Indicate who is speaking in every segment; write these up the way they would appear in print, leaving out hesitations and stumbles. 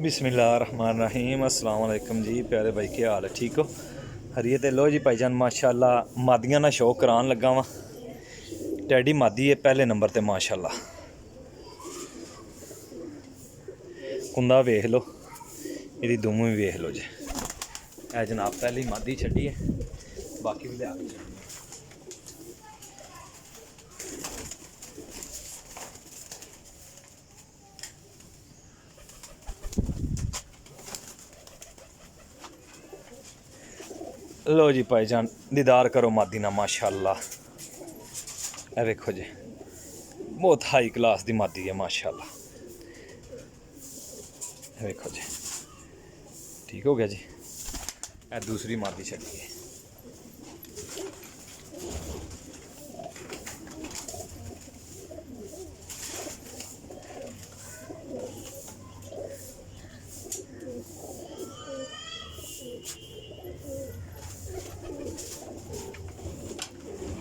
Speaker 1: बिस्मिल्लाहिर्रहमानिर्रहीम अस्सलाम वालेकुम जी प्यारे भाई, क्या हाल है? ठीक हो? हरिये ते लो जी भाईजान, माशाल्लाह मादियां ना शौक करान लगा वा। टैडी मादी है पहले नंबर ते माशाल्लाह। कुंदा वेख लो, इहदी दुम भी वेख लो जी। ए जनाब पहली मादी छड्डी है, बाकी भी लिया के लो जी भाईजान, दीदार करो मादी ना माशाल्लाह। ए वेखो जी, बहुत हाई क्लास दी मादी है माशाल्लाह। ए वेखो जी, ठीक हो गया जी। ए दूसरी मादी छड़ी है।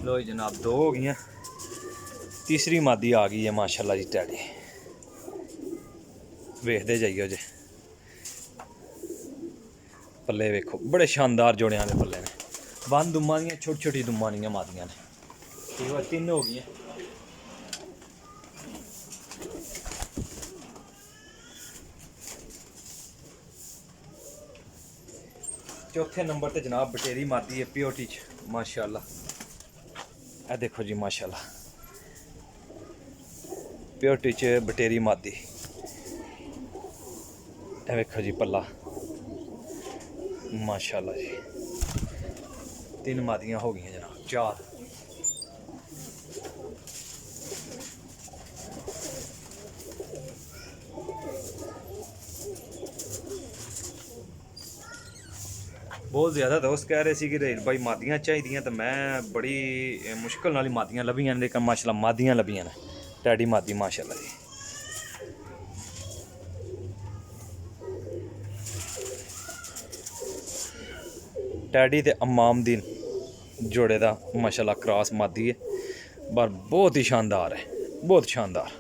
Speaker 1: लो जी जनाब, दो हो गई, तीसरी मादी आ गई है माशाल्लाह जी। टैडी वेखते जाइयो जी, पल्ले वेखो बड़े शानदार जोड़ियां दे पल्ले ने। बंद दुम्मा दियां, छोटी छोटी दुम्मा दियां मादियां ने। ठीक है, तीन हो गई। चौथे नंबर ते जनाब बटेरी मादी है प्योरिटी च माशाल्लाह। ए देखो जी माशाल्लाह, प्योरिटी च बटेरी मादी। ए वेखो जी पल्ला माशाल्लाह जी। तीन मादियां हो गई जनाब, चार। बहुत ज़्यादा दोस्त कह रहे थे कि रेल भाई मादियां चाहिए, तो मैं बड़ी मुश्किल नाल मादियां लभियां, लेकिन माशाल्लाह मादियां लभियां ने। टैडी मादी माशाल्लाह जी। टैडी ते अम्मामदीन जोड़े दा माशाल्लाह क्रॉस मादी है, पर बहुत ही शानदार है, बहुत शानदार।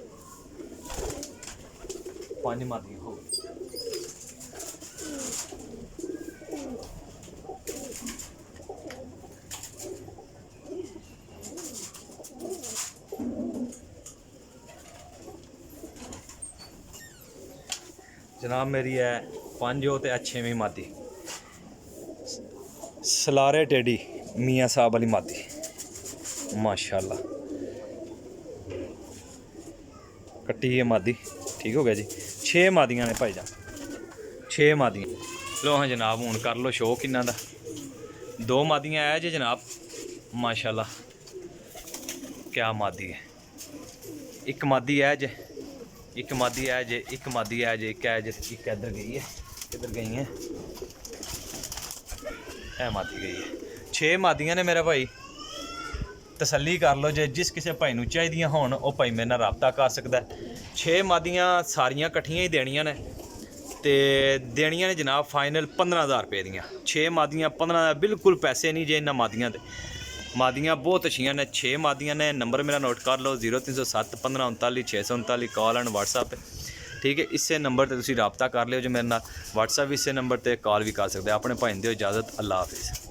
Speaker 1: पांच मादियां हो गई। जनाब मेरी है पंज हो ते छेवीं मादी सलारे टेडी मियाँ साहब वाली मादी माशाल्लाह। कट्टी है मादी, ठीक हो गया जी। 6 मादियां ने भाईजान, 6 मादियां। लो हाँ जनाब, हूँ कर लो शौक इन्हों का। 2 मादियां है जी जनाब माशाल्लाह, क्या मादी है। एक मादी है जे, एक मादी है जे, एक मादी है जे, एक है जे, एक इधर गई है, इधर गई है। ए मादी गई है। 6 मादियां ने मेरा भाई, तसल्ली कर लो जे। जिस किसी भाई नूं चाहिदियां होण वो भाई मेरे नाल राबता कर सकदा है। 6 मादियां सारियां कट्ठियां ही देनियां ने, ते देनियां ने जनाब फाइनल 15,000 रुपये दियां। 6 मादियां 15, बिल्कुल पैसे नहीं जे इन्हां मादियां दे। मादियां बहुत अच्छियां ने, 6 मादियां ने। नंबर मेरा नोट कर लो 0307 15 39 639, कॉल एंड व्हाट्सअप। ठीक है, इसे नंबर पर तुसीं राबता कर लियो जो मेरे नाल। व्हाट्सअप भी इसे नंबर पर, कॉल भी कर सकते। अपने भाई दिओ इजाज़त, अल्लाह हाफिज़।